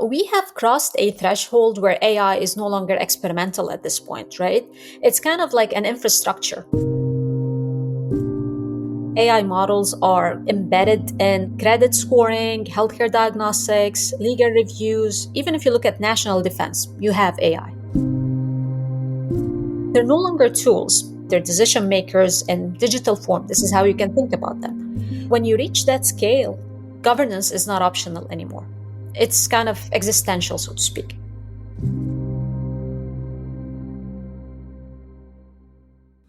We have crossed a threshold where AI is no longer experimental at this point, right? It's kind of like an infrastructure. AI models are embedded in credit scoring, healthcare diagnostics, legal reviews. Even if you look at national defense, you have AI. They're no longer tools, they're decision makers in digital form. This is how you can think about them. When you reach that scale, governance is not optional anymore. It's kind of existential, so to speak.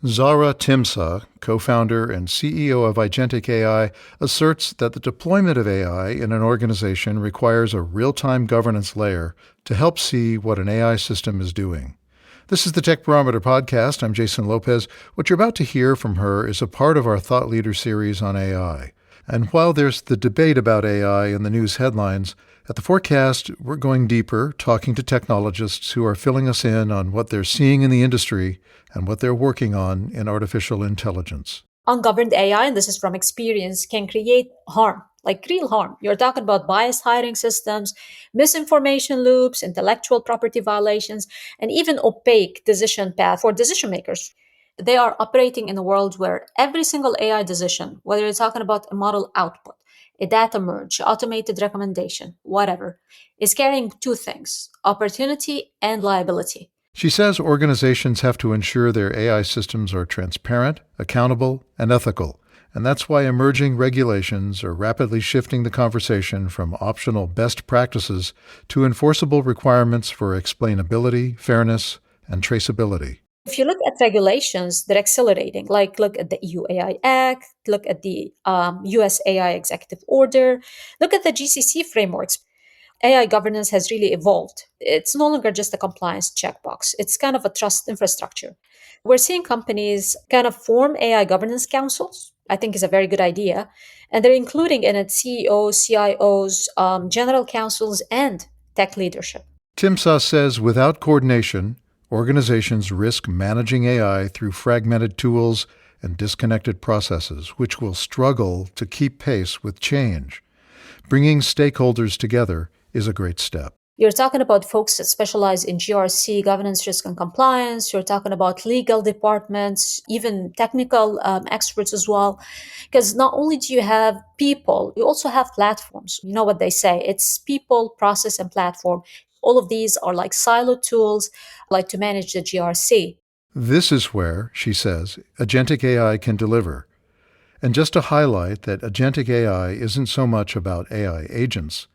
Zahra Timsah, co-founder and CEO of iGENTIC AI, asserts that the deployment of AI in an organization requires a real-time governance layer to help see what an AI system is doing. This is the Tech Barometer podcast. I'm Jason Lopez. What you're about to hear from her is a part of our Thought Leader series on AI. And while there's the debate about AI in the news headlines, at the forecast, we're going deeper, talking to technologists who are filling us in on what they're seeing in the industry and what they're working on in artificial intelligence. Ungoverned AI, and this is from experience, can create harm, like real harm. You're talking about biased hiring systems, misinformation loops, intellectual property violations, and even opaque decision path for decision makers. They are operating in a world where every single AI decision, whether you're talking about a model output, a data merge, automated recommendation, whatever, is carrying two things: opportunity and liability. She says organizations have to ensure their AI systems are transparent, accountable, and ethical. And that's why emerging regulations are rapidly shifting the conversation from optional best practices to enforceable requirements for explainability, fairness, and traceability. If you look at regulations, they're accelerating. Like, look at the EU AI Act, look at the US AI Executive Order, look at the GCC frameworks. AI governance has really evolved. It's no longer just a compliance checkbox. It's kind of a trust infrastructure. We're seeing companies kind of form AI governance councils. I think is a very good idea. And they're including in it CEOs, CIOs, general counsels, and tech leadership. Timsah says without coordination, organizations risk managing AI through fragmented tools and disconnected processes, which will struggle to keep pace with change. Bringing stakeholders together is a great step. You're talking about folks that specialize in GRC, governance, risk, and compliance. You're talking about legal departments, even technical experts as well. Because not only do you have people, you also have platforms. You know what they say, it's people, process, and platform. All of these are like siloed tools, like to manage the GRC. This is where, she says, agentic AI can deliver. And just to highlight that agentic AI isn't so much about AI agents.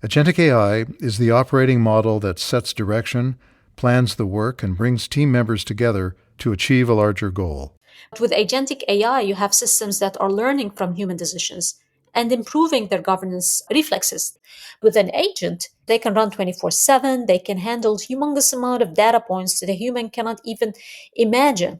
Agentic AI is the operating model that sets direction, plans the work, and brings team members together to achieve a larger goal. With agentic AI, you have systems that are learning from human decisions and improving their governance reflexes. With an agent, they can run 24/7, they can handle humongous amount of data points that a human cannot even imagine.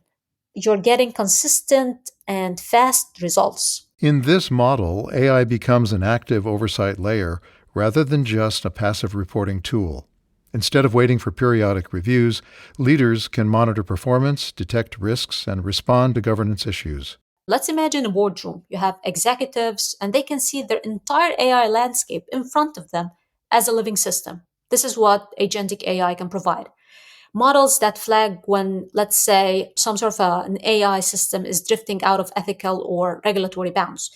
You're getting consistent and fast results. In this model, AI becomes an active oversight layer rather than just a passive reporting tool. Instead of waiting for periodic reviews, leaders can monitor performance, detect risks, and respond to governance issues. Let's imagine a boardroom. You have executives, and they can see their entire AI landscape in front of them as a living system. This is what agentic AI can provide. Models that flag when, let's say, some sort of an AI system is drifting out of ethical or regulatory bounds.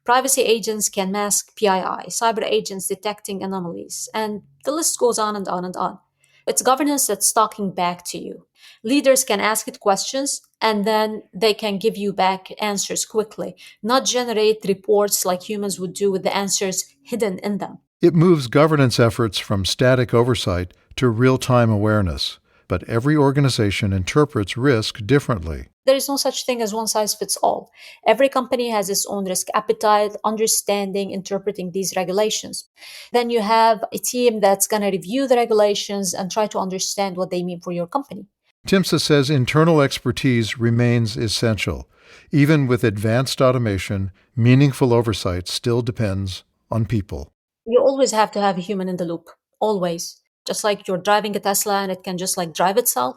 Privacy agents can mask PII, cyber agents detecting anomalies, and the list goes on and on and on. It's governance that's talking back to you. Leaders can ask it questions, and then they can give you back answers quickly, not generate reports like humans would do with the answers hidden in them. It moves governance efforts from static oversight to real-time awareness. But every organization interprets risk differently. There is no such thing as one size fits all. Every company has its own risk appetite, understanding, interpreting these regulations. Then you have a team that's going to review the regulations and try to understand what they mean for your company. Timsah says internal expertise remains essential. Even with advanced automation, meaningful oversight still depends on people. You always have to have a human in the loop, always. Just like you're driving a Tesla and it can just like drive itself.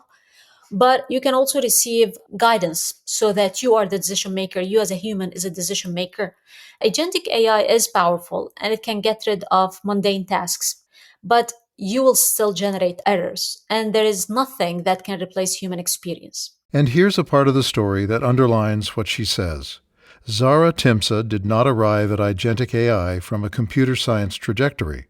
But you can also receive guidance so that you are the decision maker. You as a human is a decision maker. Agentic AI is powerful and it can get rid of mundane tasks. but you will still generate errors, and there is nothing that can replace human experience. And here's a part of the story that underlines what she says. Zahra Timsah did not arrive at iGENTIC AI from a computer science trajectory.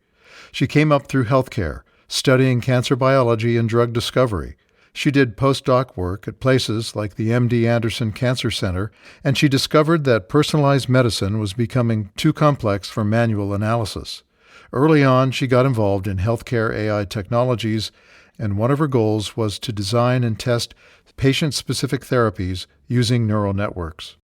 She came up through healthcare, studying cancer biology and drug discovery. She did postdoc work at places like the MD Anderson Cancer Center, and she discovered that personalized medicine was becoming too complex for manual analysis. Early on, she got involved in healthcare AI technologies, and one of her goals was to design and test patient-specific therapies using neural networks.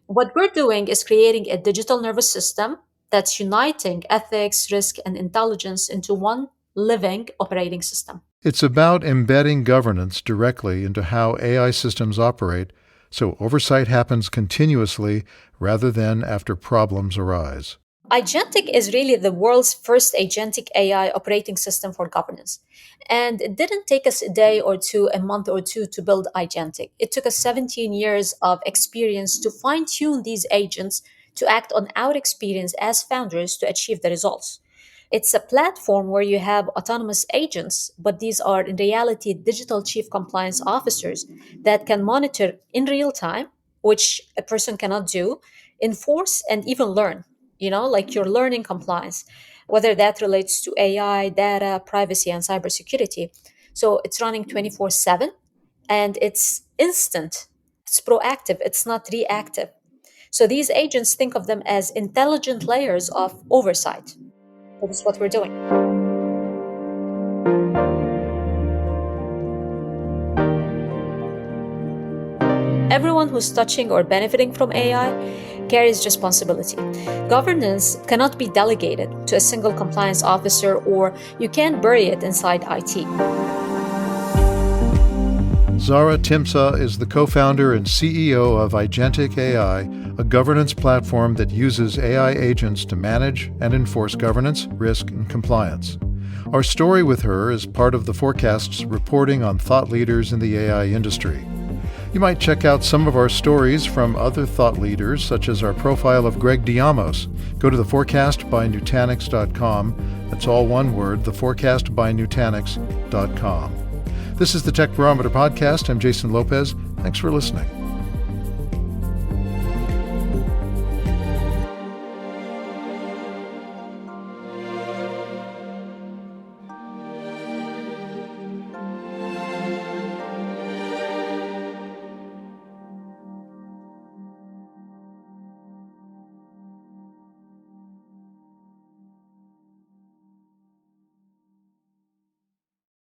What we're doing is creating a digital nervous system that's uniting ethics, risk, and intelligence into one living operating system. It's about embedding governance directly into how AI systems operate, so oversight happens continuously rather than after problems arise. iGentic is really the world's first agentic AI operating system for governance. And it didn't take us a day or two, a month or two to build iGentic. It took us 17 years of experience to fine tune these agents to act on our experience as founders to achieve the results. It's a platform where you have autonomous agents, but these are in reality digital chief compliance officers that can monitor in real time, which a person cannot do, enforce, and even learn. Like you're learning compliance, whether that relates to AI, data, privacy, and cybersecurity. So it's running 24/7 and it's instant, it's proactive, it's not reactive. So these agents, think of them as intelligent layers of oversight. That's what we're doing. Everyone who's touching or benefiting from AI carries responsibility. Governance cannot be delegated to a single compliance officer, or you can't bury it inside IT. Zahra Timsah is the co-founder and CEO of iGentic AI, a governance platform that uses AI agents to manage and enforce governance, risk, and compliance. Our story with her is part of the Forecast's reporting on thought leaders in the AI industry. You might check out some of our stories from other thought leaders, such as our profile of Greg Diamos. Go to theforecastbynutanix.com. That's all one word, theforecastbynutanix.com. This is the Tech Barometer podcast. I'm Jason Lopez. Thanks for listening.